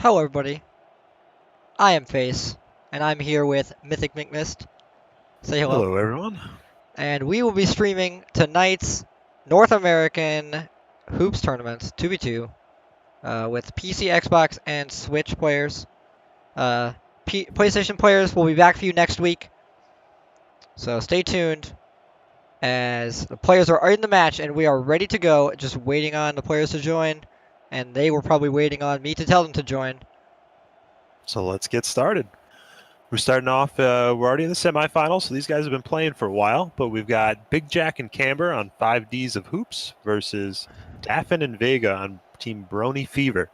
Hello everybody, I am Face, and I'm here with Mythic McMist. Say hello. Hello, everyone. And we will be streaming tonight's North American Hoops Tournament, 2v2, with PC, Xbox, and Switch players. PlayStation players will be back for you next week, so stay tuned as the players are in the match and we are ready to go, just waiting on the players to join, and they were probably waiting on me to tell them to join. So let's get started. We're starting off, we're already in the semifinals, so these guys have been playing for a while, but we've got Big Jack and Camber on 5Ds of Hoops versus Daffin and Vega on Team Brony Fever.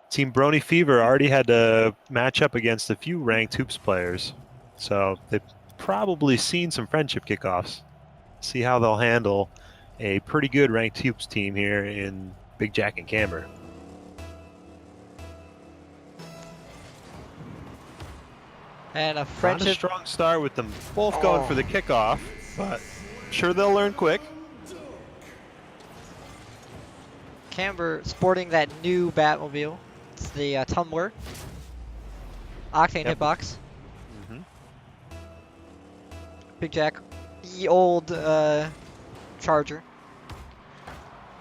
Team Brony Fever already had to match up against a few ranked Hoops players, so they've probably seen some friendship kickoffs. See how they'll handle a pretty good ranked Hoops team here in Big Jack and Camber. And a Not a friendship. strong start with them both going for the kickoff, but I'm sure they'll learn quick. Camber sporting that new Batmobile. It's the Tumbler. Octane Yep. hitbox. Mm-hmm. Big Jack. The old Charger.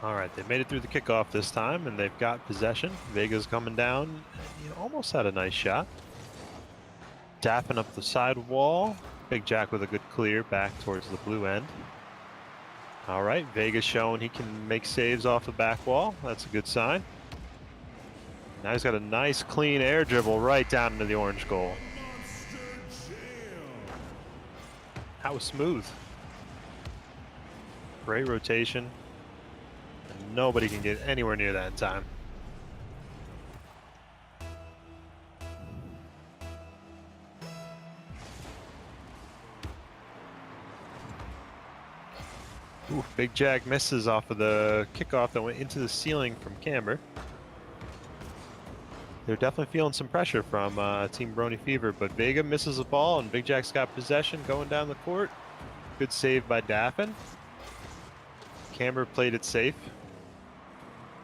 All right, they made it through the kickoff this time, and they've got possession. Vega's coming down. He almost had a nice shot. Dapping up the side wall. Big Jack with a good clear back towards the blue end. All right, Vega's showing he can make saves off the back wall. That's a good sign. Now he's got a nice clean air dribble right down into the orange goal. That was smooth. Great rotation. And nobody can get anywhere near that in time. Ooh, Big Jack misses off of the kickoff that went into the ceiling from Camber. They're definitely feeling some pressure from Team Brony Fever, but Vega misses the ball and Big Jack's got possession going down the court. Good save by Daffin. Camber played it safe,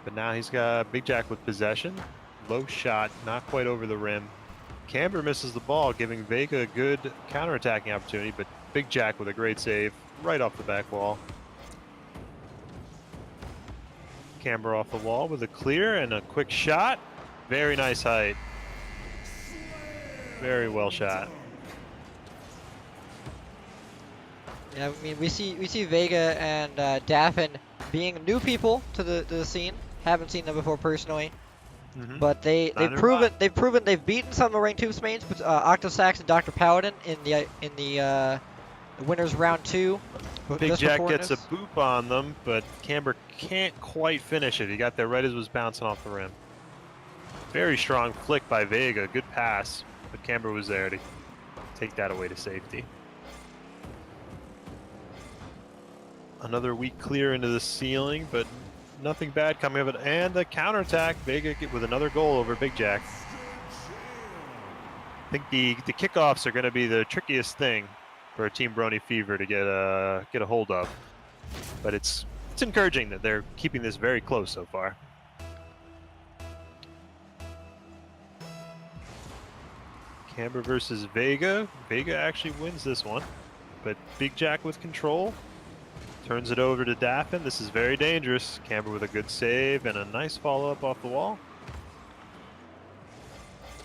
but now he's got Big Jack with possession. Low shot, not quite over the rim. Camber misses the ball, giving Vega a good counterattacking opportunity, but Big Jack with a great save right off the back wall. Camber off the wall with a clear and a quick shot. Very nice height. Very well shot. Yeah, I mean we see Vega and Daffin being new people to the scene. Haven't seen them before personally, but they've proven they've beaten some of the ranked Hoops mains, but Octosax and Dr. Paladin in the winners round 2. Big Jack gets a boop on them, but Camber can't quite finish it. He got there right as it was bouncing off the rim. Very strong flick by Vega. Good pass, but Camber was there to take that away to safety. Another weak clear into the ceiling, but nothing bad coming of it. And the counterattack. Vega with another goal over Big Jack. I think the kickoffs are going to be the trickiest thing for Team Brony Fever to get a hold of. But it's encouraging that they're keeping this very close so far. Camber versus Vega. Vega actually wins this one, but Big Jack with control. Turns it over to Daffin. This is very dangerous. Camber with a good save and a nice follow-up off the wall.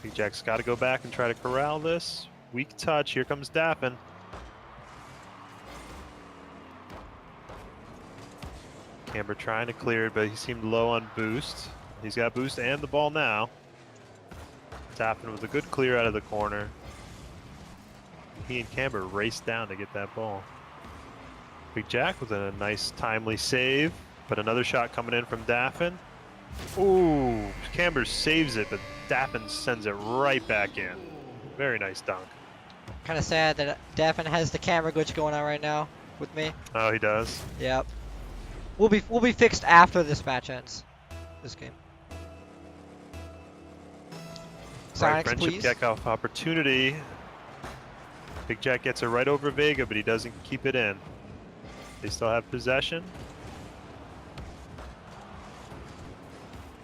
Big Jack's got to go back and try to corral this. Weak touch. Here comes Daffin. Camber trying to clear it, but he seemed low on boost. He's got boost and the ball now. Daffin with a good clear out of the corner. He and Camber raced down to get that ball. Big Jack with a nice timely save, but another shot coming in from Daffin. Ooh, Camber saves it, but Daffin sends it right back in. Very nice dunk. Kind of sad that Daffin has the camera glitch going on right now with me. Oh, he does? Yep. We'll be fixed after this match ends. This game. Right, Sonics, friendship please. kickoff opportunity. Big Jack gets it right over Vega, but he doesn't keep it in. They still have possession.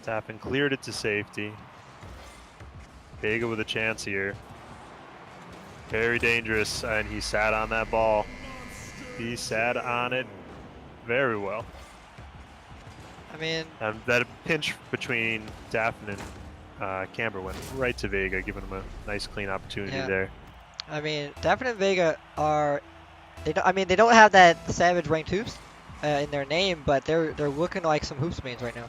Daffin cleared it to safety. Vega with a chance here. Very dangerous, and he sat on that ball. He sat on it very well. I mean, and that pinch between Daffin and Camber went right to Vega, giving him a nice clean opportunity there. I mean, Daffin and Vega are, they don't have that Savage ranked hoops in their name, but they're looking like some hoops mains right now.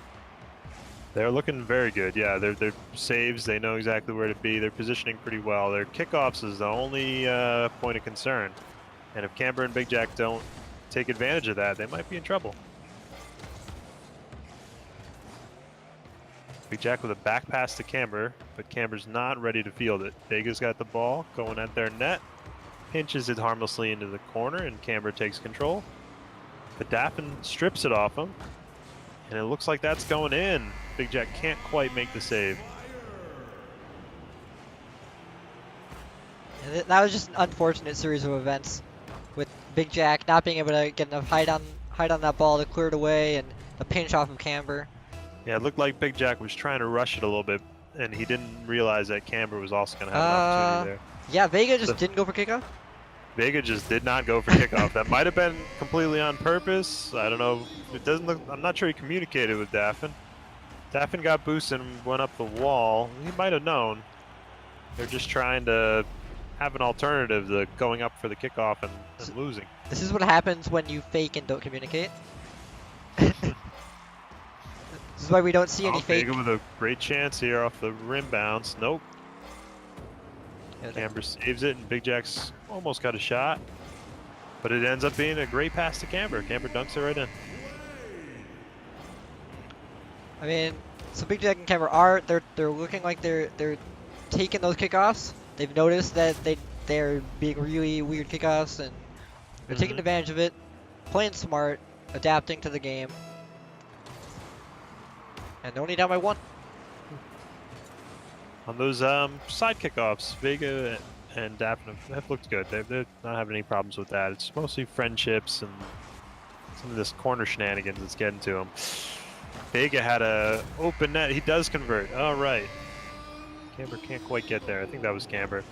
They're looking very good. Yeah, they're saves. They know exactly where to be. They're positioning pretty well. Their kickoffs is the only point of concern, and if Camber and Big Jack don't take advantage of that, they might be in trouble. Big Jack with a back pass to Camber, but Camber's not ready to field it. Vega's got the ball going at their net, pinches it harmlessly into the corner, and Camber takes control. But Daffin strips it off him, and it looks like that's going in. Big Jack can't quite make the save. And that was just an unfortunate series of events, with Big Jack not being able to get enough height on that ball to clear it away, and the pinch off of Camber. Yeah, it looked like Big Jack was trying to rush it a little bit, and he didn't realize that Camber was also going to have an opportunity there. Yeah, Vega just didn't go for kickoff? Vega just did not go for kickoff. That might have been completely on purpose. I don't know. It doesn't look. I'm not sure he communicated with Daffin. Daffin got boosted and went up the wall. He might have known. They're just trying to have an alternative to going up for the kickoff and losing. This is what happens when you fake and don't communicate. This is why we don't see any fake. Vega with a great chance here off the rim bounce. Nope. Camber saves it, and Big Jack's almost got a shot. But it ends up being a great pass to Camber. Camber dunks it right in. I mean, so Big Jack and Camber are, they're looking like they're taking those kickoffs. They've noticed that they're being really weird kickoffs, and they're taking advantage of it, playing smart, adapting to the game. And they're only down by 1. On those side kickoffs, Vega and Daffin have looked good. They're not having any problems with that. It's mostly friendships and some of this corner shenanigans that's getting to him. Vega had a open net. He does convert. All right. Camber can't quite get there. I think that was Camber.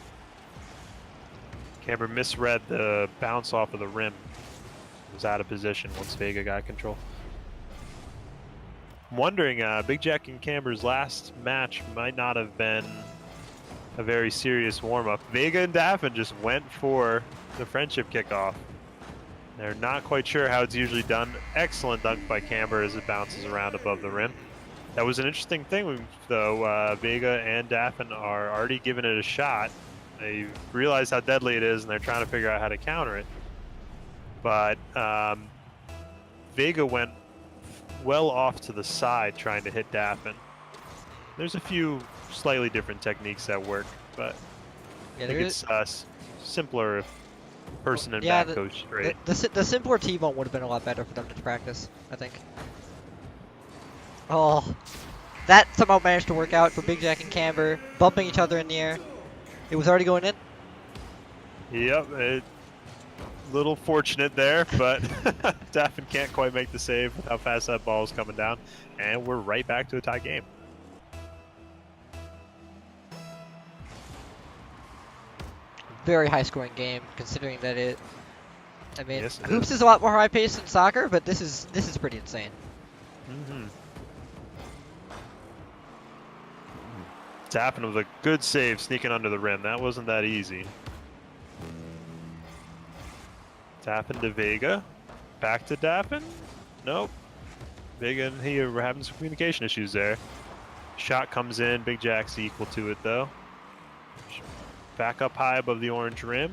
Camber misread the bounce off of the rim. He was out of position once Vega got control. I'm wondering, Big Jack and Camber's last match might not have been a very serious warm-up. Vega and Daffin just went for the friendship kickoff. They're not quite sure how it's usually done. Excellent dunk by Camber as it bounces around above the rim. That was an interesting thing, though. Vega and Daffin are already giving it a shot. They realize how deadly it is, and they're trying to figure out how to counter it. But Vega went well off to the side trying to hit Daffin. There's a few slightly different techniques that work, but I think it's simpler if person and back goes straight. The simpler T-bone would have been a lot better for them to practice, I think. Oh, that somehow managed to work out for Big Jack and Camber, bumping each other in the air. It was already going in. Yep, little fortunate there, but Daffin can't quite make the save with how fast that ball is coming down, and we're right back to a tie game. Very high scoring game, considering that I mean, yes, hoops is a lot more high paced than soccer, but this is pretty insane. Daffin with a good save sneaking under the rim. That wasn't that easy. Daffin to Vega. Back to Daffin. Nope. Vega and he are having some communication issues there. Shot comes in. Big Jack's equal to it, though. Back up high above the orange rim.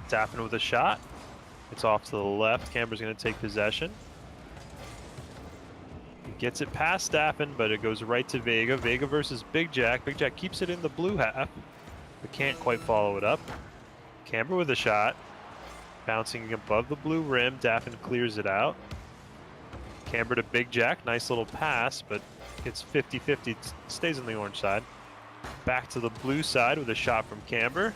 Daffin with a shot. It's off to the left. Camber's going to take possession. He gets it past Daffin, but it goes right to Vega. Vega versus Big Jack. Big Jack keeps it in the blue half, but can't quite follow it up. Camber with a shot. Bouncing above the blue rim. Daffin clears it out. Camber to Big Jack. Nice little pass, but gets 50-50. Stays on the orange side. Back to the blue side with a shot from Camber.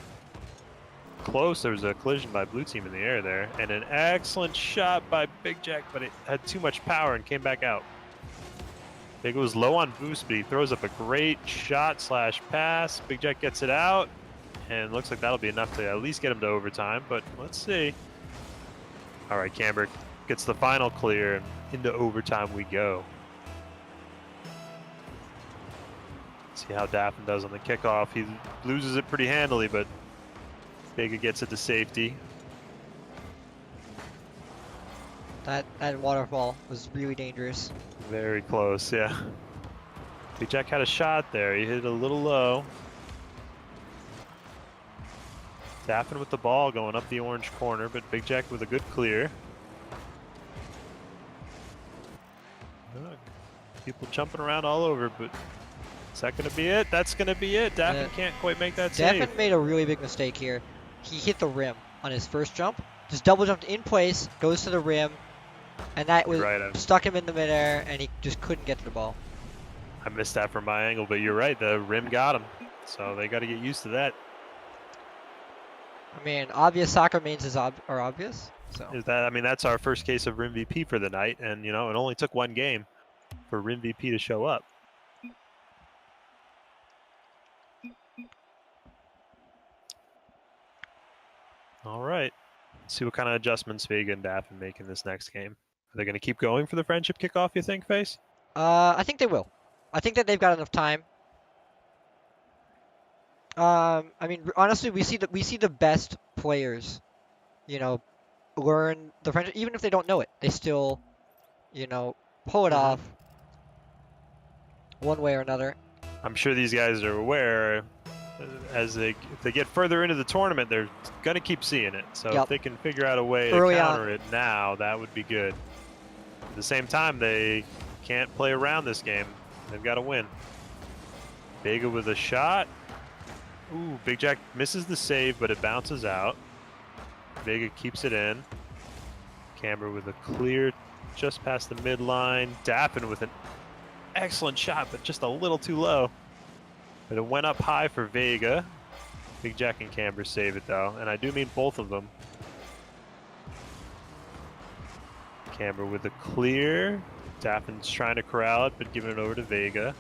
Close. There was a collision by blue team in the air there. And an excellent shot by Big Jack, but it had too much power and came back out. Vega was low on boost, but he throws up a great shot slash pass. Big Jack gets it out, and looks like that'll be enough to at least get him to overtime, but let's see. All right, Camber gets the final clear, and into overtime we go. See how Daffin does on the kickoff. He loses it pretty handily, but Vega gets it to safety. That waterfall was really dangerous. Very close, yeah. Big Jack had a shot there. He hit it a little low. Daffin with the ball going up the orange corner, but Big Jack with a good clear. Look, people jumping around all over, but is that going to be it? That's going to be it. Daffin can't quite make that save. Daffin made a really big mistake here. He hit the rim on his first jump. Just double jumped in place, goes to the rim, and that was stuck him in the midair, and he just couldn't get to the ball. I missed that from my angle, but you're right. The rim got him, so they got to get used to that. I mean, obvious soccer means are obvious. So is that? I mean, that's our first case of Rim VP for the night, and you know, it only took one game for Rim VP to show up. All right. Let's see what kind of adjustments Vega and Daffin make in this next game. Are they going to keep going for the friendship kickoff, you think, Face? I think they will. I think that they've got enough time. I mean, honestly, we see the best players, you know, learn the friendship, even if they don't know it. They still, you know, pull it off one way or another. I'm sure these guys are aware. As if they get further into the tournament, they're going to keep seeing it. So if they can figure out a way to counter it now, that would be good. At the same time, they can't play around this game. They've got to win. Vega with a shot. Ooh, Big Jack misses the save, but it bounces out. Vega keeps it in. Camber with a clear just past the midline. Daffin with an excellent shot, but just a little too low. But it went up high for Vega. Big Jack and Camber save it though, and I do mean both of them. Camber with a clear. Daffin's trying to corral it, but giving it over to Vega.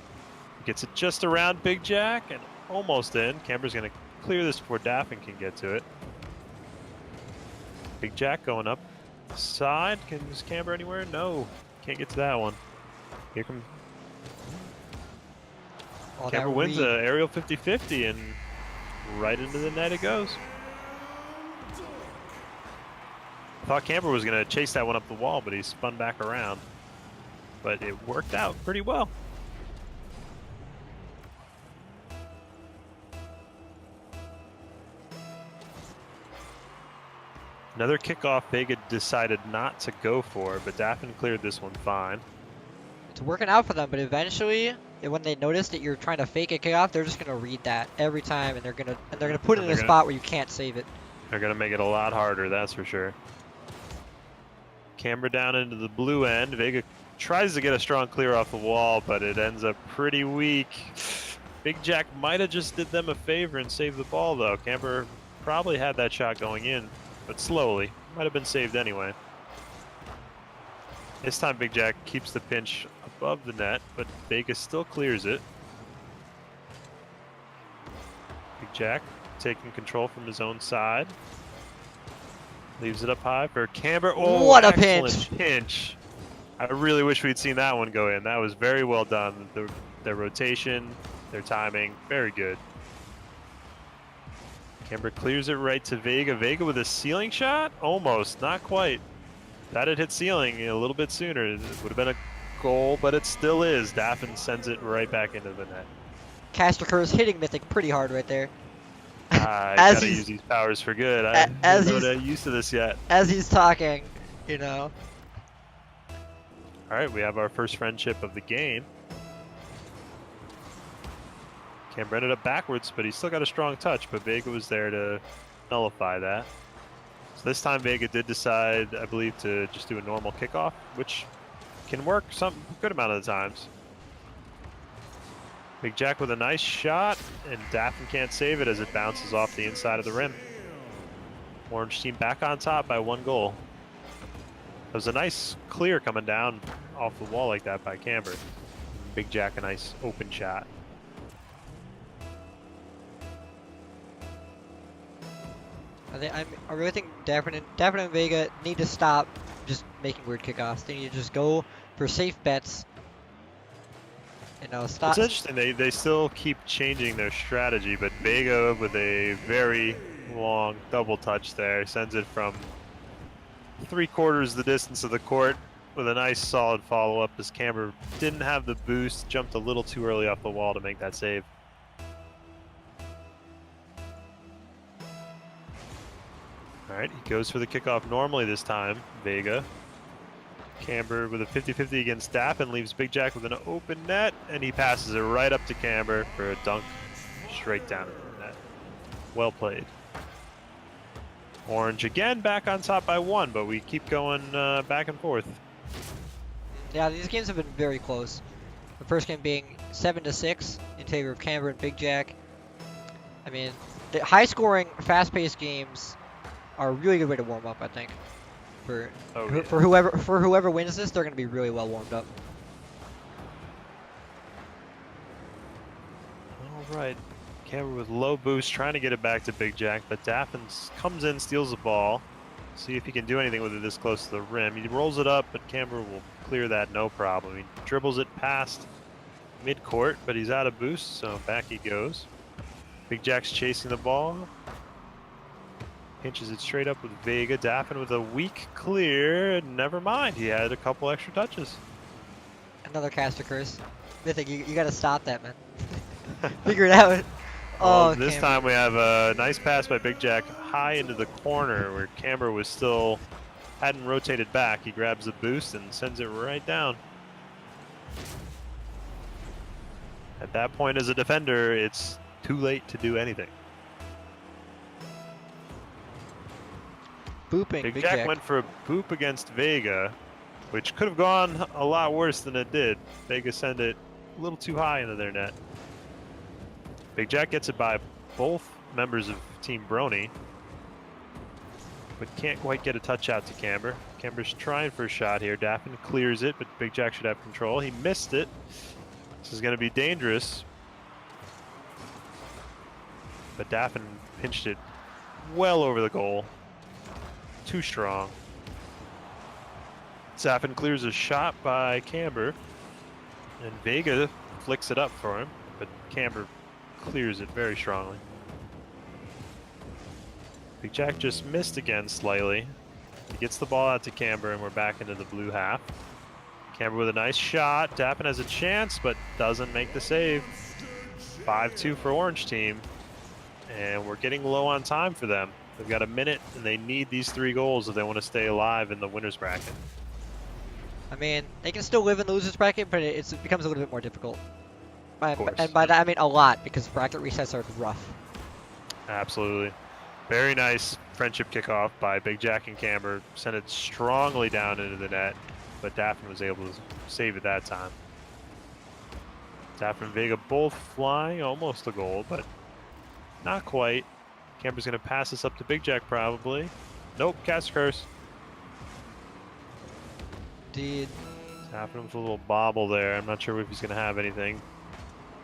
Gets it just around Big Jack and almost in. Camber's going to clear this before Daffin can get to it. Big Jack going up the side. Is Camber anywhere? No, can't get to that one. Here comes. Camber wins the aerial 50-50 and right into the net it goes. I thought Camber was going to chase that one up the wall, but he spun back around. But it worked out pretty well. Another kickoff Vega decided not to go for, but Daffin cleared this one fine. It's working out for them, but eventually, when they notice that you're trying to fake a kickoff, they're just gonna read that every time, and they're gonna put it in a spot where you can't save it. They're gonna make it a lot harder, that's for sure. Camber down into the blue end. Vega tries to get a strong clear off the wall, but it ends up pretty weak. Big Jack might have just did them a favor and saved the ball, though. Camber probably had that shot going in, but slowly. Might have been saved anyway. This time Big Jack keeps the pinch above the net, but Vega still clears it. Big Jack taking control from his own side. Leaves it up high for Camber. Oh, what a pinch. I really wish we'd seen that one go in. That was very well done. Their rotation, their timing, very good. Camber clears it right to Vega. Vega with a ceiling shot? Almost, not quite. That had hit ceiling a little bit sooner. It would have been a goal, but it still is. Daffin sends it right back into the net. Castor Kerr's hitting Mythic pretty hard right there. I gotta use these powers for good. I'm not used to this yet. As he's talking, you know. All right, we have our first friendship of the game. Camber ended up backwards, but he still got a strong touch, but Vega was there to nullify that. So this time Vega did decide, I believe, to just do a normal kickoff, which can work some good amount of the times. Big Jack with a nice shot, and Daffin can't save it as it bounces off the inside of the rim. Orange team back on top by 1 goal. It was a nice clear coming down off the wall like that by Camber. Big Jack a nice open shot. I really think Daffin and Vega need to stop just making weird kickoffs. They need to just go for safe bets. You know, stop. It's interesting. They still keep changing their strategy, but Vega with a very long double touch there sends it from 3/4 the distance of the court with a nice solid follow-up as Camber didn't have the boost, jumped a little too early off the wall to make that save. All right, he goes for the kickoff normally this time, Vega. Camber with a 50-50 against Daffin leaves Big Jack with an open net, and he passes it right up to Camber for a dunk straight down into the net. Well played. Orange again back on top by 1, but we keep going back and forth. Yeah, these games have been very close. The first game being 7-6 in favor of Camber and Big Jack. I mean, the high-scoring, fast-paced games are a really good way to warm up, I think. For whoever wins this, they're going to be really well warmed up. All right, Camber with low boost trying to get it back to Big Jack, but Daffin comes in, steals the ball. See if he can do anything with it this close to the rim. He rolls it up, but Camber will clear that no problem. He dribbles it past mid-court, but he's out of boost, so back he goes. Big Jack's chasing the ball. Pinches it straight up with Vega. Daffin with a weak clear. Never mind, he had a couple extra touches. Another caster curse. Mythic, you got to stop that, man. Figure it out. Oh, this time we have a nice pass by Big Jack high into the corner where Camber was still hadn't rotated back. He grabs the boost and sends it right down. At that point as a defender, it's too late to do anything. Booping, Big Jack went for a boop against Vega, which could have gone a lot worse than it did. Vega sent it a little too high into their net. Big Jack gets it by both members of Team Brony, but can't quite get a touch out to Camber. Camber's trying for a shot here. Daffin clears it, but Big Jack should have control. He missed it. This is going to be dangerous. But Daffin pinched it well over the goal. Too strong. Daffin clears a shot by Camber, and Vega flicks it up for him, but Camber clears it very strongly. Big Jack just missed again slightly. He gets the ball out to Camber, and we're back into the blue half. Camber with a nice shot. Daffin has a chance, but doesn't make the save. 5-2 for Orange Team, and we're getting low on time for them. They've got a minute, and they need these 3 goals if they want to stay alive in the winner's bracket. I mean, they can still live in the loser's bracket, but it becomes a little bit more difficult. And by that I mean a lot, because bracket resets are rough. Absolutely. Very nice friendship kickoff by Big Jack and Camber. Sent it strongly down into the net, but Daffin was able to save it that time. Daffin and Vega both flying, almost a goal, but not quite. Camber's going to pass this up to Big Jack probably. Nope, cast curse. Indeed. Daffin with a little bobble there. I'm not sure if he's going to have anything.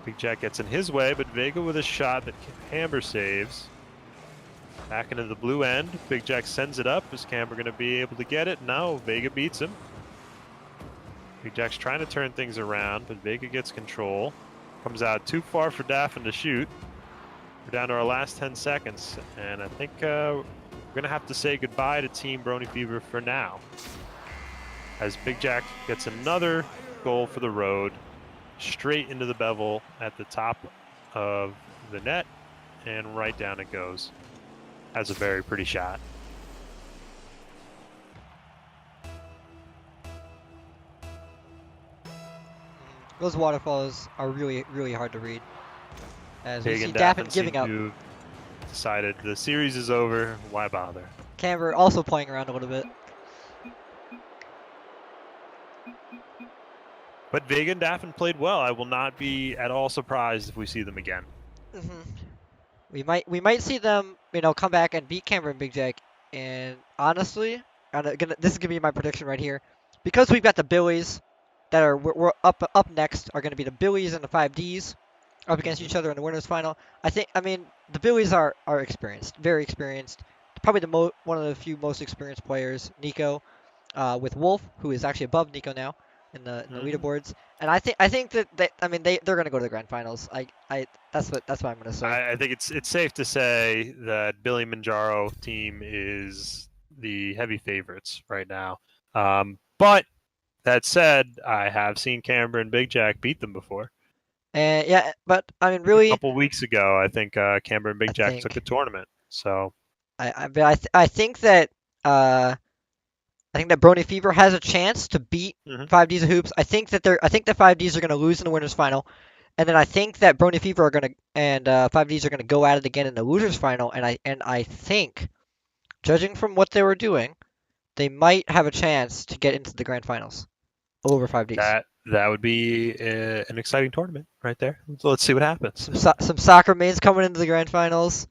Big Jack gets in his way, but Vega with a shot that Camber saves. Back into the blue end. Big Jack sends it up. Is Camber going to be able to get it? No, Vega beats him. Big Jack's trying to turn things around, but Vega gets control. Comes out too far for Daffin to shoot. We're down to our last 10 seconds, and I think we're going to have to say goodbye to Team Brony Fever for now. As Big Jack gets another goal for the road, straight into the bevel at the top of the net, and right down it goes. Has a very pretty shot. Those waterfalls are really, really hard to read. As we Pig see and Daffin giving up. Decided the series is over. Why bother? Camber also playing around a little bit. But Vega and Daffin played well. I will not be at all surprised if we see them again. Mm-hmm. We might see them, come back and beat Camber and Big Jack. And honestly, this is gonna be my prediction right here, because we've got the Billies that are we're up next are going to be the Billies and the 5Ds up against each other in the winners final. I mean, the Billies are experienced, very experienced. Probably one of the few most experienced players, Nico, with Wolf, who is actually above Nico now in the leaderboards. And I think that they're going to go to the grand finals. That's what I'm going to say. I think it's safe to say that Billy Manjaro team is the heavy favorites right now. But that said, I have seen Camber and Big Jack beat them before. And yeah, but I mean, really, a couple weeks ago, I think Camber and Big Jack took the tournament. So I think that Brony Fever has a chance to beat 5Ds of Hoops. I think that 5Ds are going to lose in the winners final, and then I think that Brony Fever are going to and 5Ds are going to go at it again in the losers final. And I think, judging from what they were doing, they might have a chance to get into the grand finals over 5Ds. That would be an exciting tournament right there. So let's see what happens. Some soccer mains coming into the grand finals.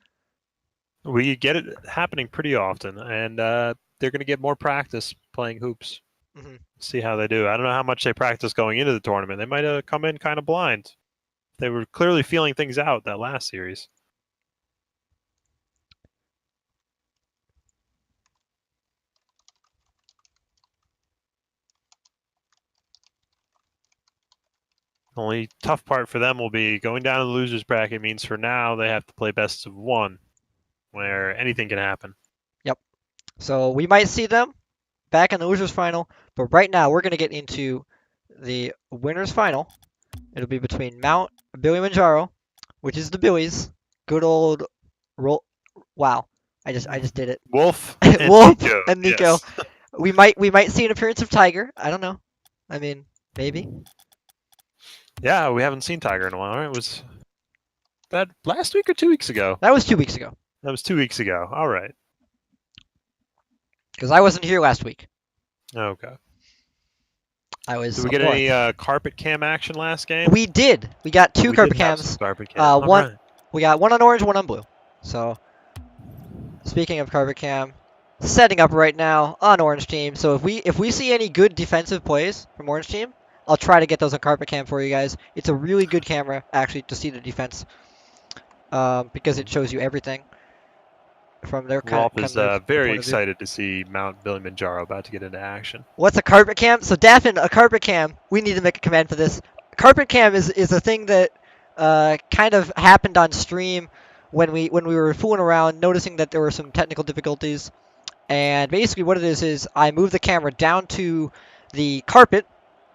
We get it happening pretty often, and they're going to get more practice playing hoops. See how they do. I don't know how much they practice going into the tournament. They might have come in kind of blind. They were clearly feeling things out that last series. The only tough part for them will be going down to the losers bracket means for now they have to play best of one, where anything can happen. Yep. So we might see them back in the losers final, but right now we're going to get into the winners final. It'll be between Mount Billy Manjaro, which is the Billies. Good old roll. Wow. I just did it. Wolf and Nico. Yes. We might see an appearance of Tiger. I don't know. I mean, maybe. Yeah, we haven't seen Tiger in a while. Right? Was that last week or 2 weeks ago? That was 2 weeks ago. That was 2 weeks ago. All right. Because I wasn't here last week. Okay. Did we get any carpet cam action last game? We did. We got two carpet cams. We got one on orange, one on blue. So, speaking of carpet cam, setting up right now on orange team. So if we see any good defensive plays from orange team, I'll try to get those on carpet cam for you guys. It's a really good camera actually to see the defense, because it shows you everything from their Rolf is very excited to see Mount Billy Manjaro about to get into action. What's a carpet cam? So Daffin, a carpet cam. We need to make a command for this. Carpet cam is a thing that kind of happened on stream when we were fooling around, noticing that there were some technical difficulties. And basically what it is I move the camera down to the carpet.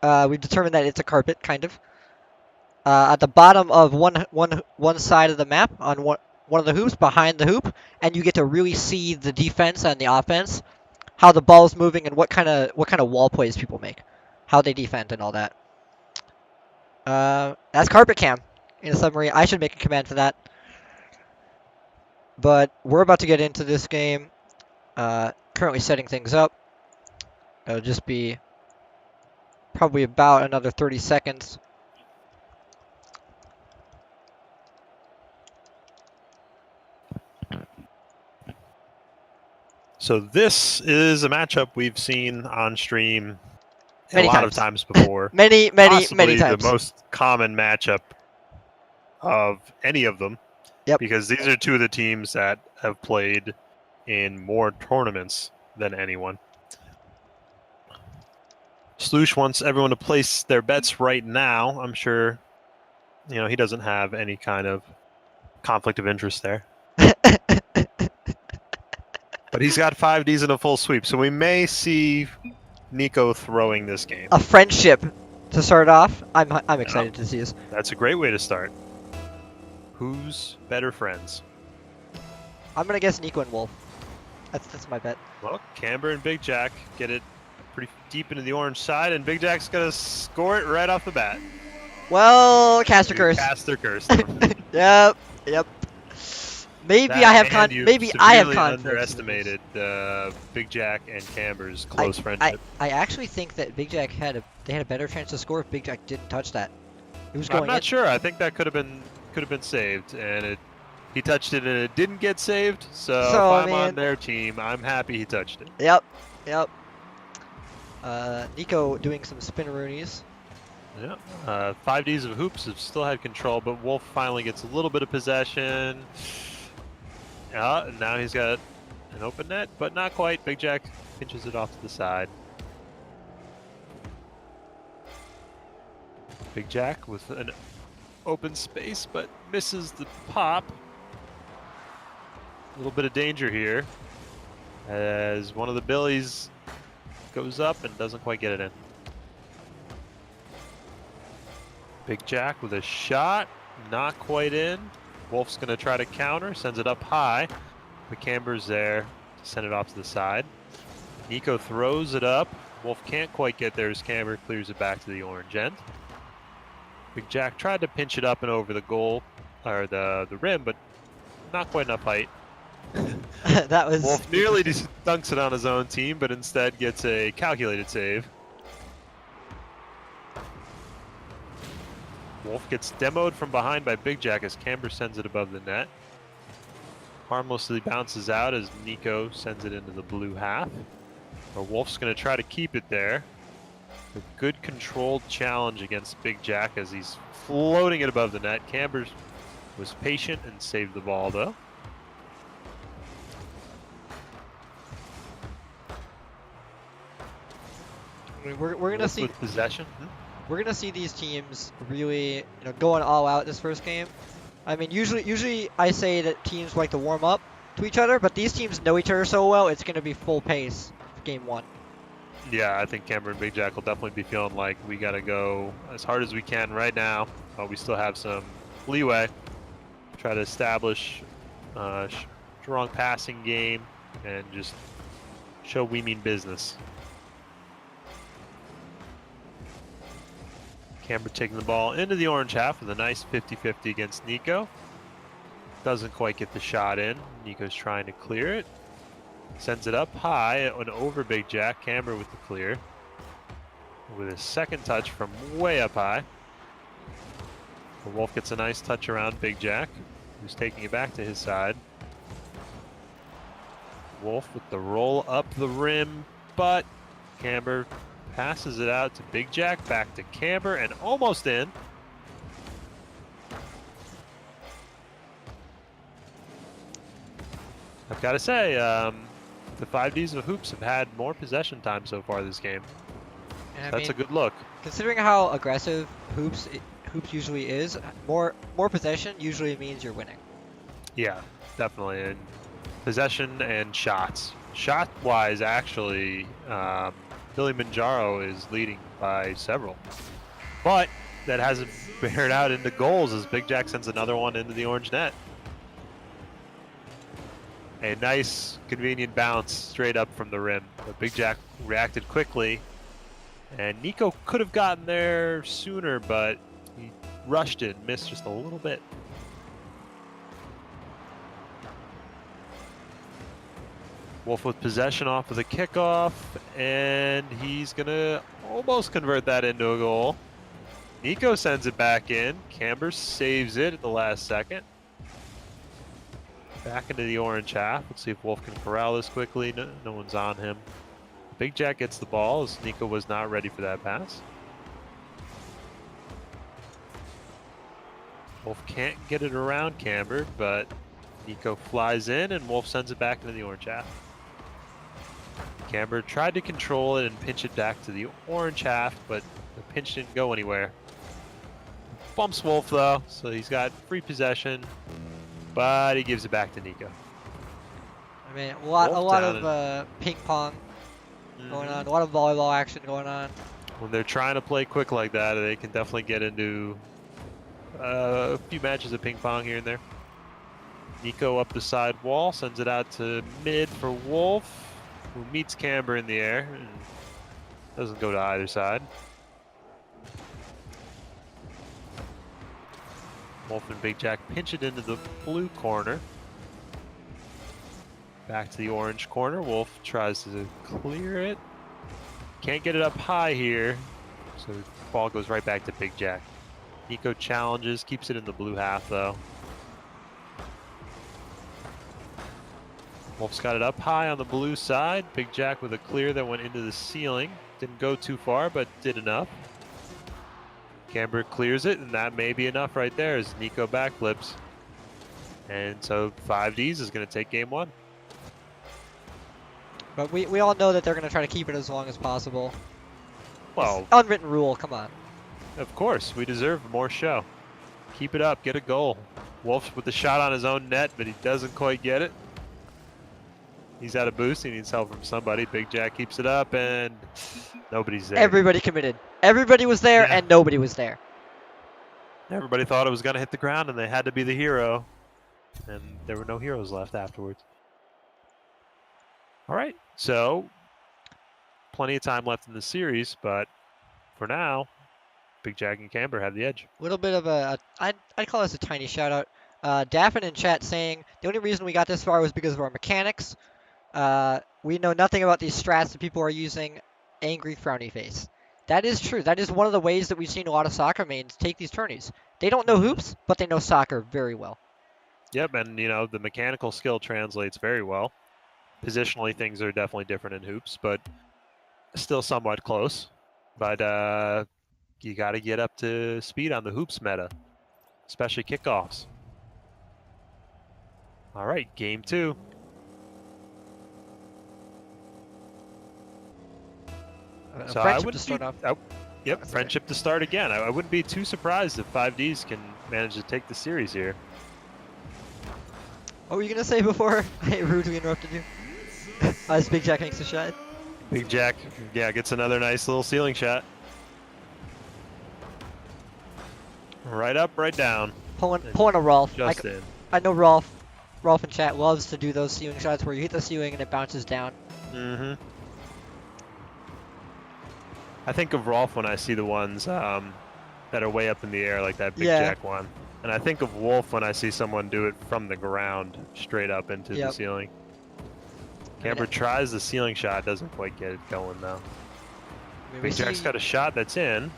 We've determined that it's a carpet, kind of. At the bottom of one side of the map on one of the hoops, behind the hoop, and you get to really see the defense and the offense, how the ball's moving, and what kind of wall plays people make, how they defend, and all that. That's carpet cam in a submarine. I should make a command for that. But we're about to get into this game. Currently setting things up. It'll just be probably about another 30 seconds. So this is a matchup we've seen on stream a lot of times before. many times. The most common matchup of any of them. Yep. Because these are two of the teams that have played in more tournaments than anyone. Sloosh wants everyone to place their bets right now. I'm sure, he doesn't have any kind of conflict of interest there. But he's got 5Ds in a full sweep, so we may see Nico throwing this game. A friendship to start off. I'm excited to see this. That's a great way to start. Who's better friends? I'm gonna guess Nico and Wolf. That's my bet. Well, Camber and Big Jack get it pretty deep into the orange side, and Big Jack's gonna score it right off the bat. Well, caster curse. Caster curse. Yep. Maybe I have confidence. Underestimated Big Jack and Camber's close friendship. I actually think that Big Jack had a better chance to score if Big Jack didn't touch that. It was going. I'm not sure. I think that could have been saved, and he touched it and it didn't get saved. So if I'm on their team, I'm happy he touched it. Yep. Nico doing some spinneroonies Yeah, 5Ds of Hoops have still had control, but Wolf finally gets a little bit of possession. Now he's got an open net, but not quite. Big Jack pinches it off to the side. Big Jack with an open space, but misses the pop. A little bit of danger here as one of the Billies goes up and doesn't quite get it in. Big Jack with a shot, not quite in. Wolf's gonna try to counter, sends it up high. But Camber's there to send it off to the side. Nico throws it up. Wolf can't quite get there as Camber clears it back to the orange end. Big Jack tried to pinch it up and over the goal, or the rim, but not quite enough height. That was... Wolf nearly dunks it on his own team, but instead gets a calculated save. Wolf gets demoed from behind by Big Jack as Camber sends it above the net. Harmlessly bounces out as Nico sends it into the blue half. But Wolf's going to try to keep it there. A good controlled challenge against Big Jack as he's floating it above the net. Camber was patient and saved the ball though. I mean, we're gonna see with possession. We're gonna see these teams really, going all out this first game. I mean, usually I say that teams like to warm up to each other, but these teams know each other so well, it's gonna be full pace for game one. Yeah, I think Camber and Big Jack will definitely be feeling like we gotta go as hard as we can right now. We still have some leeway. Try to establish a strong passing game and just show we mean business. Camber taking the ball into the orange half with a nice 50-50 against Nico. Doesn't quite get the shot in. Nico's trying to clear it. Sends it up high and over Big Jack. Camber with the clear. With a second touch from way up high. The Wolf gets a nice touch around Big Jack, who's taking it back to his side. Wolf with the roll up the rim, but Camber passes it out to Big Jack, back to Camber, and almost in. I've got to say, the 5Ds of Hoops have had more possession time so far this game. So that's a good look. Considering how aggressive Hoops usually is, more possession usually means you're winning. Yeah, definitely. And possession and shots. Shot-wise, actually, Billy Manjaro is leading by several. But that hasn't bared out into goals as Big Jack sends another one into the orange net. A nice, convenient bounce straight up from the rim. But Big Jack reacted quickly. And Nico could have gotten there sooner, but he rushed it and missed just a little bit. Wolf with possession off of the kickoff, and he's gonna almost convert that into a goal. Nico sends it back in. Camber saves it at the last second. Back into the orange half. Let's see if Wolf can corral this quickly. No one's on him. Big Jack gets the ball as Nico was not ready for that pass. Wolf can't get it around Camber, but Nico flies in and Wolf sends it back into the orange half. Camber tried to control it and pinch it back to the orange half, but the pinch didn't go anywhere. Bumps Wolf though, so he's got free possession, but he gives it back to Nico. I mean, a lot of ping pong going on, a lot of volleyball action going on. When they're trying to play quick like that, they can definitely get into a few matches of ping pong here and there. Nico up the side wall, sends it out to mid for Wolf, who meets Camber in the air and doesn't go to either side. Wolf and Big Jack pinch it into the blue corner. Back to the orange corner. Wolf tries to clear it. Can't get it up high here, so the ball goes right back to Big Jack. Nico challenges, keeps it in the blue half though. Wolf's got it up high on the blue side. Big Jack with a clear that went into the ceiling. Didn't go too far, but did enough. Camber clears it, and that may be enough right there as Nico backflips. And so 5Ds is going to take game 1. But we all know that they're going to try to keep it as long as possible. Well, it's unwritten rule, come on. Of course, we deserve more show. Keep it up, get a goal. Wolf with the shot on his own net, but he doesn't quite get it. He's out of boost, he needs help from somebody. Big Jack keeps it up, and nobody's there. Everybody committed. Everybody was there, and nobody was there. Everybody thought it was going to hit the ground, and they had to be the hero. And there were no heroes left afterwards. All right, so plenty of time left in the series, but for now, Big Jack and Camber have the edge. A little bit of I'd call this a tiny shout out. Daffin in chat saying the only reason we got this far was because of our mechanics. We know nothing about these strats that people are using. Angry frowny face. That is true. That is one of the ways that we've seen a lot of soccer mains take these tourneys. They don't know hoops, but they know soccer very well. Yep, and you know the mechanical skill translates very well. Positionally, things are definitely different in hoops, but still somewhat close. But you got to get up to speed on the hoops meta, especially kickoffs. All right, game 2. So I would start off. Yep, friendship to start again. I wouldn't be too surprised if 5Ds can manage to take the series here. What were you gonna say before I rudely interrupted you? As Big Jack makes a shot. Big Jack, yeah, gets another nice little ceiling shot. Right up, right down. Pulling a Rolf. Just in. I know Rolf in chat loves to do those ceiling shots where you hit the ceiling and it bounces down. Mm-hmm. I think of Rolf when I see the ones that are way up in the air, like that Big Jack one. And I think of Wolf when I see someone do it from the ground straight up into the ceiling. Camber tries the ceiling shot, doesn't quite get it going though. Big Jack's got a shot that's in.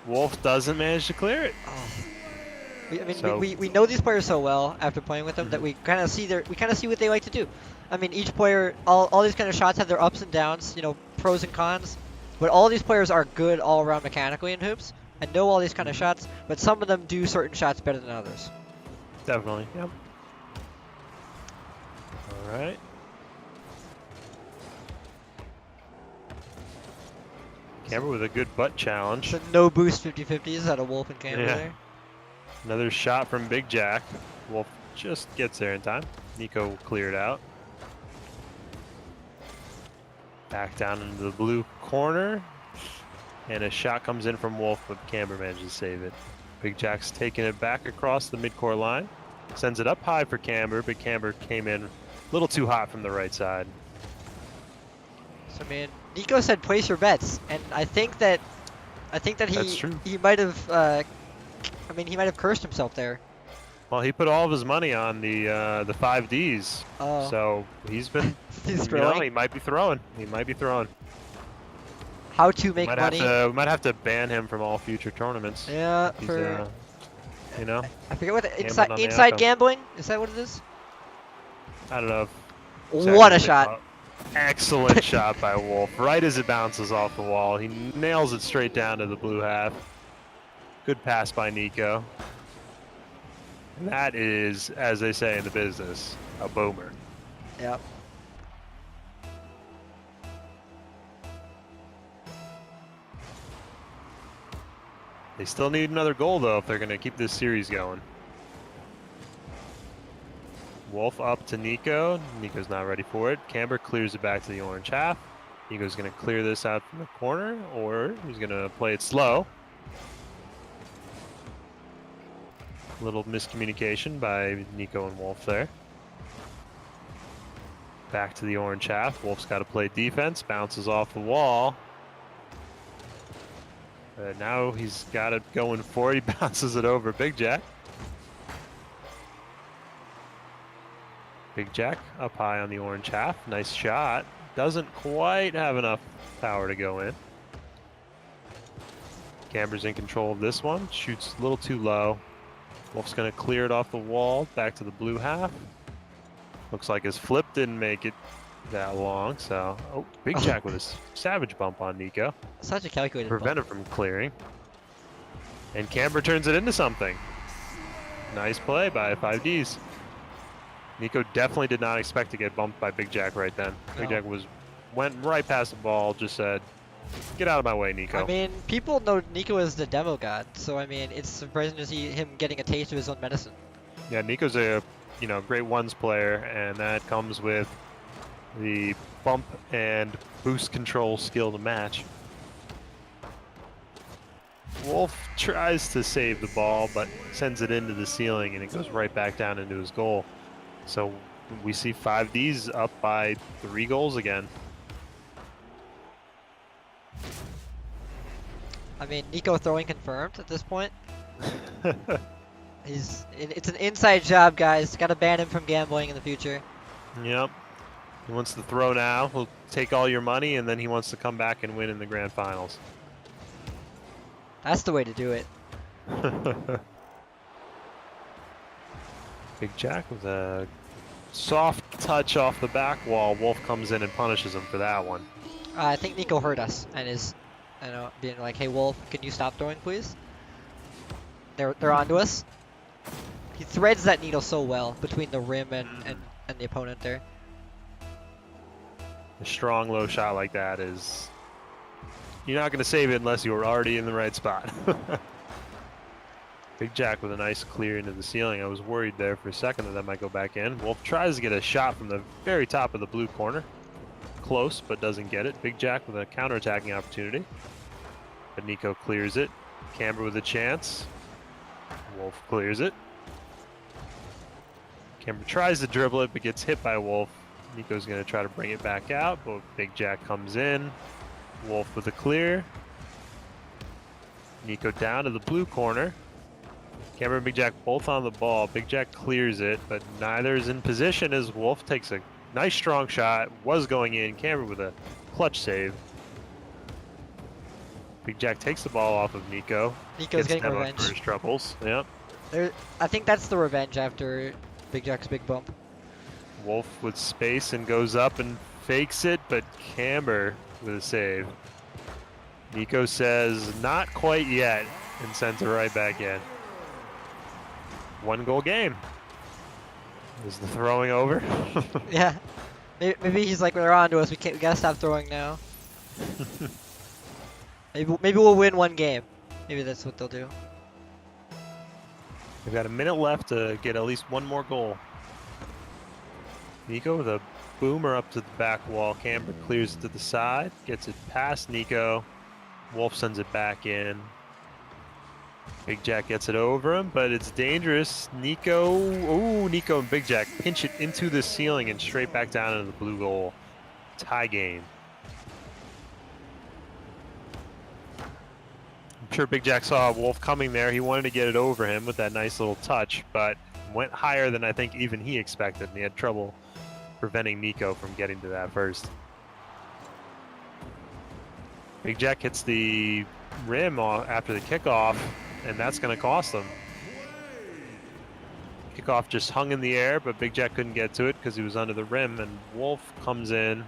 Wolf doesn't manage to clear it. Oh. We know these players so well after playing with them that we kind of see what they like to do. I mean, each player, all these kind of shots have their ups and downs, you know, pros and cons. But all these players are good all around mechanically in hoops. I know all these kind of shots, but some of them do certain shots better than others. Definitely, yep. All right. Camber with a good butt challenge. So no boost 50-50s out of Wolf and Camber there. Another shot from Big Jack. Wolf just gets there in time. Nico cleared out. Back down into the blue corner. And a shot comes in from Wolf, but Camber manages to save it. Big Jack's taking it back across the midcourt line. Sends it up high for Camber, but Camber came in a little too hot from the right side. So man, Nico said place your bets, and I think that he might have he might have cursed himself there. Well, he put all of his money on the 5Ds. Oh. So he's been he's throwing. He might be throwing. He might be throwing. How to make money. We might have to ban him from all future tournaments. Yeah, you know. I forget what inside gambling, is that what it is? I don't know. What a shot. Excellent shot by Wolf. Right as it bounces off the wall. He nails it straight down to the blue half. Good pass by Nico. And that is, as they say in the business, a boomer. Yep. They still need another goal, though, if they're going to keep this series going. Wolf up to Nico. Nico's not ready for it. Camber clears it back to the orange half. Nico's going to clear this out from the corner, or he's going to play it slow. Little miscommunication by Nico and Wolf there. Back to the orange half. Wolf's got to play defense. Bounces off the wall. Now he's got it going for it. He bounces it over Big Jack. Big Jack up high on the orange half. Nice shot. Doesn't quite have enough power to go in. Camber's in control of this one. Shoots a little too low. Wolf's going to clear it off the wall. Back to the blue half. Looks like his flip didn't make it that long, so... Oh, Big Jack with a savage bump on Nico. Such a calculated Prevent it from clearing. And Camber turns it into something. Nice play by 5Ds. Nico definitely did not expect to get bumped by Big Jack right then. No. Big Jack went right past the ball, just said, "Get out of my way, Nico." I mean, people know Nico is the demo god, so I mean, it's surprising to see him getting a taste of his own medicine. Yeah, Nico's a great ones player, and that comes with the bump and boost control skill to match. Wolf tries to save the ball, but sends it into the ceiling, and it goes right back down into his goal. So we see 5Ds up by 3 goals again. I mean, Nico throwing confirmed at this point. It's an inside job, guys. Gotta ban him from gambling in the future. Yep. He wants to throw now. He'll take all your money, and then he wants to come back and win in the grand finals. That's the way to do it. Big Jack with a soft touch off the back wall. Wolf comes in and punishes him for that one. I think Nico heard us and is, being like, "Hey Wolf, can you stop throwing, please?" They're onto us. He threads that needle so well between the rim and the opponent there. A strong low shot like that is... You're not going to save it unless you were already in the right spot. Big Jack with a nice clear into the ceiling. I was worried there for a second that might go back in. Wolf tries to get a shot from the very top of the blue corner. Close, but doesn't get it. Big Jack with a counterattacking opportunity. But Nico clears it. Camber with a chance. Wolf clears it. Camber tries to dribble it, but gets hit by Wolf. Nico's going to try to bring it back out, but Big Jack comes in. Wolf with a clear. Nico down to the blue corner. Camber and Big Jack both on the ball. Big Jack clears it, but neither is in position as Wolf takes a nice strong shot. Was going in. Camber with a clutch save. Big Jack takes the ball off of Nico. Nico's getting revenge for his troubles. Yep. I think that's the revenge after Big Jack's big bump. Wolf with space and goes up and fakes it, but Camber with a save. Nico says, "Not quite yet," and sends it right back in. 1 goal game. Is the throwing over? Yeah. Maybe he's like, "They're on to us. We gotta stop throwing now." Maybe we'll win 1 game. Maybe that's what they'll do. We've got a minute left to get at least 1 more goal. Nico with a boomer up to the back wall. Camber clears it to the side, gets it past Nico. Wolf sends it back in. Big Jack gets it over him, but it's dangerous. Nico and Big Jack pinch it into the ceiling and straight back down into the blue goal. Tie game. I'm sure Big Jack saw Wolf coming there. He wanted to get it over him with that nice little touch, but went higher than I think even he expected, and he had trouble preventing Nico from getting to that first. Big Jack hits the rim after the kickoff, and that's going to cost them. Kickoff just hung in the air, but Big Jack couldn't get to it because he was under the rim, and Wolf comes in.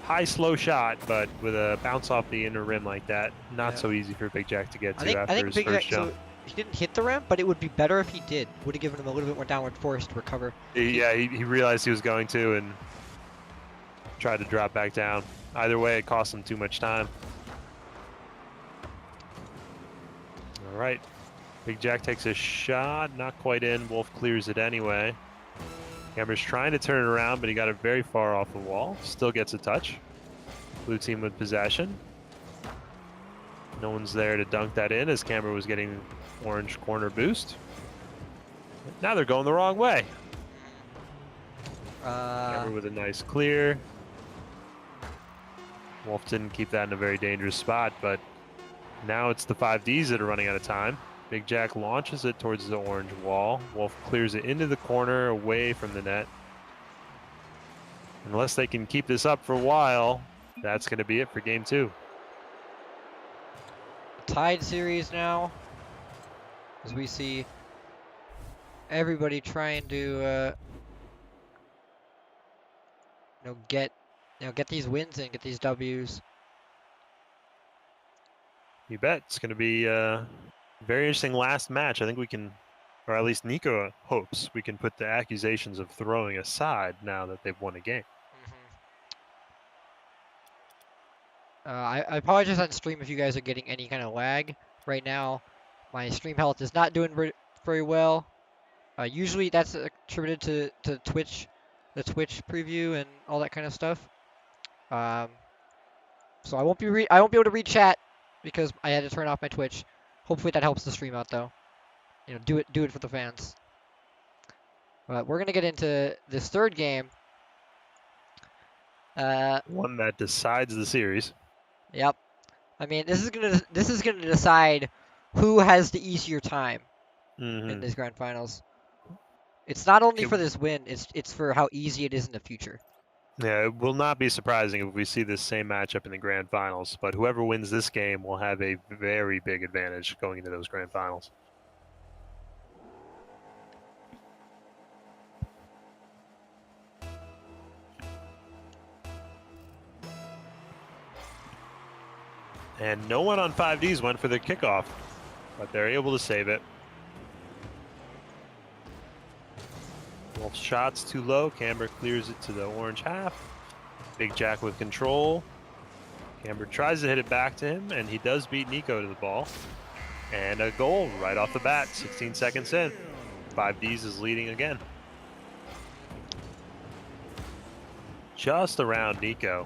High, slow shot, but with a bounce off the inner rim like that, not so easy for Big Jack to get to after his first jump. So he didn't hit the rim, but it would be better if he did. Would have given him a little bit more downward force to recover. Yeah, he realized he was going to and tried to drop back down. Either way, it cost him too much time. All right, Big Jack takes a shot, not quite in. Wolf clears it anyway. Camber's trying to turn it around, but he got it very far off the wall. Still gets a touch. Blue team with possession. No one's there to dunk that in as Camber was getting orange corner boost. Now they're going the wrong way. Camber with a nice clear. Wolf didn't keep that in a very dangerous spot, but now it's the 5Ds that are running out of time. Big Jack launches it towards the orange wall. Wolf clears it into the corner away from the net. Unless they can keep this up for a while, that's going to be it for game 2. Tied series now, as we see everybody trying to get these wins and get these W's. You bet. It's going to be Very interesting last match. I think we can, or at least Nico hopes we can put the accusations of throwing aside now that they've won a game. I apologize on stream if you guys are getting any kind of lag. Right now, my stream health is not doing very well. Usually that's attributed to Twitch, the Twitch preview and all that kind of stuff. So I won't be able to read chat because I had to turn off my Twitch. Hopefully that helps the stream out though. You know, do it for the fans. But we're gonna get into this third game. One that decides the series. Yep. I mean, this is gonna decide who has the easier time in these grand finals. It's not only for this win; it's for how easy it is in the future. Yeah, it will not be surprising if we see this same matchup in the grand finals. But whoever wins this game will have a very big advantage going into those grand finals. And no one on 5Ds went for the kickoff, but they're able to save it. Wolf's shot's too low. Camber clears it to the orange half. Big Jack with control. Camber tries to hit it back to him, and he does beat Nico to the ball. And a goal right off the bat, 16 seconds in. 5Ds is leading again. Just around Nico.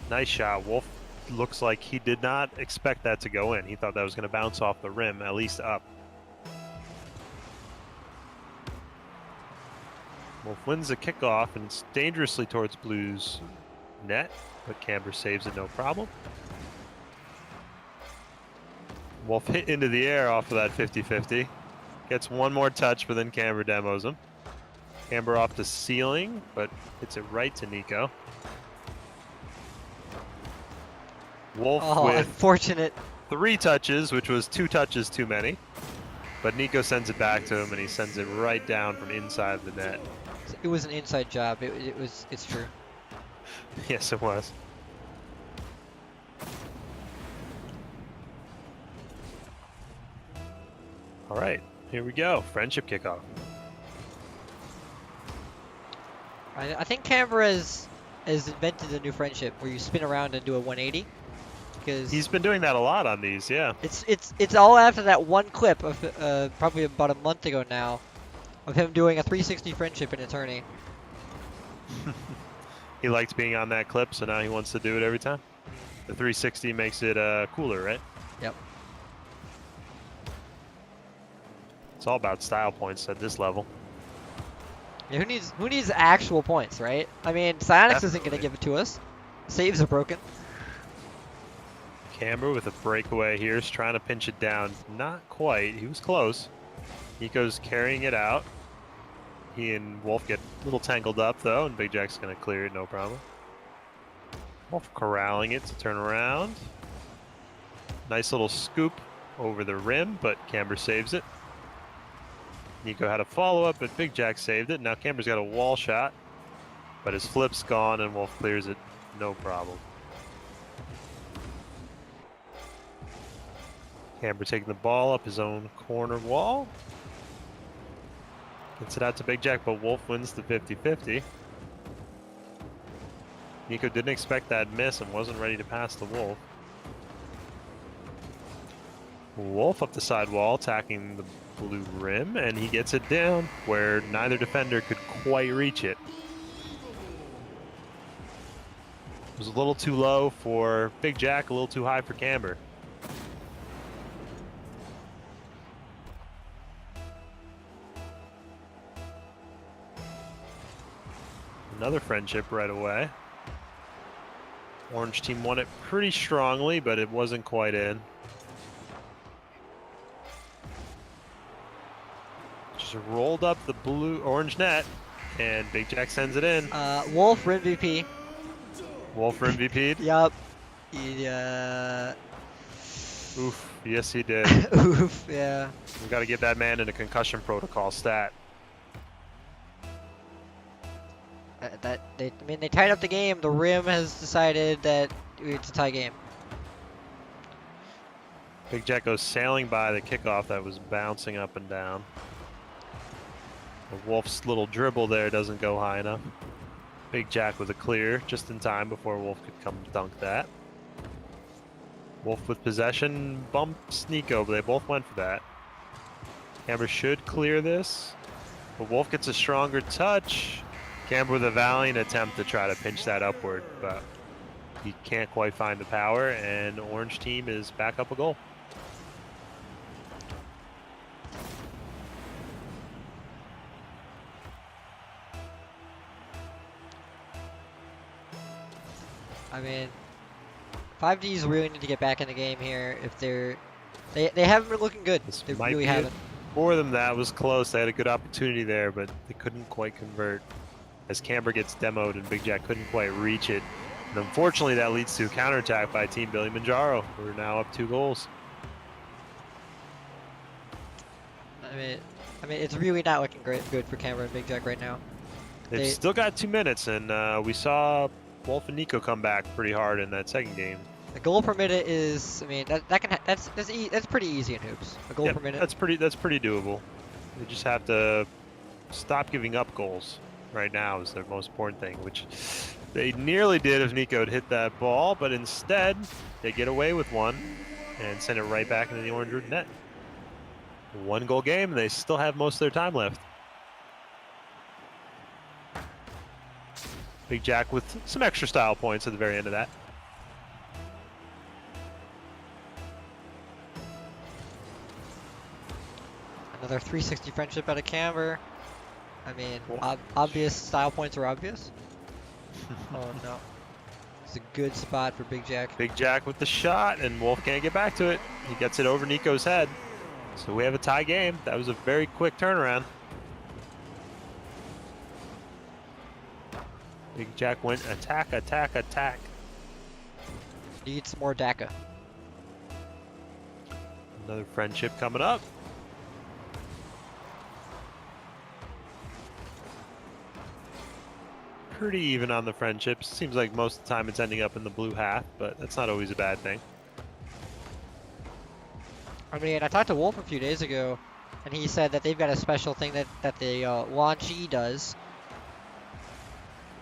Nice shot. Wolf looks like he did not expect that to go in. He thought that was going to bounce off the rim, at least up. Wolf wins the kickoff, and it's dangerously towards Blue's net, but Camber saves it no problem. Wolf hit into the air off of that 50-50. Gets one more touch, but then Camber demos him. Camber off the ceiling, but hits it right to Nico. Wolf with unfortunate 3 touches, which was 2 touches too many. But Nico sends it back to him, and he sends it right down from inside the net. It was an inside job. It's true. Yes, it was. All right, here we go. Friendship kickoff. I think Camber has invented a new friendship where you spin around and do a 180. Because he's been doing that a lot on these, yeah. It's all after that one clip of probably about a month ago now, of him doing a 360 friendship in Eternity. He liked being on that clip, so now he wants to do it every time. The 360 makes it cooler, right? Yep. It's all about style points at this level. Yeah, who needs actual points, right? I mean, Psyonix isn't gonna give it to us. Saves are broken. Camber with a breakaway here is trying to pinch it down. Not quite. He was close. Nico's carrying it out. He and Wolf get a little tangled up, though, and Big Jack's going to clear it, no problem. Wolf corralling it to turn around. Nice little scoop over the rim, but Camber saves it. Nico had a follow-up, but Big Jack saved it. Now Camber's got a wall shot, but his flip's gone, and Wolf clears it, no problem. Camber taking the ball up his own corner wall. Gets it out to Big Jack, but Wolf wins the 50-50. Nico didn't expect that miss and wasn't ready to pass the Wolf. Wolf up the side wall, attacking the blue rim, and he gets it down where neither defender could quite reach it. It was a little too low for Big Jack, a little too high for Camber. Another friendship right away. Orange team won it pretty strongly, but it wasn't quite in. Just rolled up the orange net, and Big Jack sends it in. Wolf for MVP. Wolf for MVP'd? Yup. Oof, yes he did. Oof, yeah. We gotta give that man in a concussion protocol stat. I mean, they tied up the game. The rim has decided that it's a tie game. Big Jack goes sailing by the kickoff that was bouncing up and down. The Wolf's little dribble there doesn't go high enough. Big Jack with a clear just in time before Wolf could come dunk that. Wolf with possession bumps Nico, but they both went for that. Camber should clear this, but Wolf gets a stronger touch. Camber with a valiant attempt to try to pinch that upward, but he can't quite find the power, and Orange team is back up a goal. I mean, 5Ds really need to get back in the game here. If they haven't been looking good. They really haven't. For them, that was close. They had a good opportunity there, but they couldn't quite convert. As Camber gets demoed and Big Jack couldn't quite reach it. And unfortunately, that leads to a counterattack by Team Billy Manjaro. We're now up 2 goals. I mean, it's really not looking good for Camber and Big Jack right now. They've still got 2 minutes, and we saw Wolf and Nico come back pretty hard in that second game. The goal per minute is, I mean, that's pretty easy in hoops. A goal per minute. That's pretty doable. They just have to stop giving up goals. Right now is their most important thing, which they nearly did if Nico had hit that ball, but instead they get away with one and send it right back into the orange net. 1 goal game, and they still have most of their time left. Big Jack with some extra style points at the very end of that. Another 360 friendship out of Camber. I mean, obvious style points are obvious. Oh no. It's a good spot for Big Jack. Big Jack with the shot, and Wolf can't get back to it. He gets it over Nico's head. So we have a tie game. That was a very quick turnaround. Big Jack went attack, attack, attack. Need some more DACA. Another friendship coming up. Pretty even on the friendships. Seems like most of the time it's ending up in the blue half, but that's not always a bad thing. I mean, I talked to Wolf a few days ago, and he said that they've got a special thing that the launchee does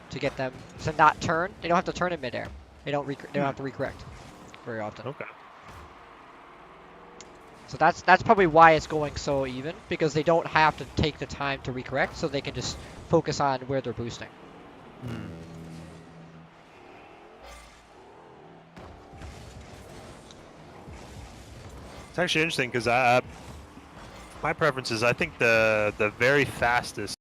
to get them to not turn. They don't have to turn in midair. They don't have to recorrect very often. Okay. So that's probably why it's going so even, because they don't have to take the time to recorrect, so they can just focus on where they're boosting. It's actually interesting because my preference is I think the very fastest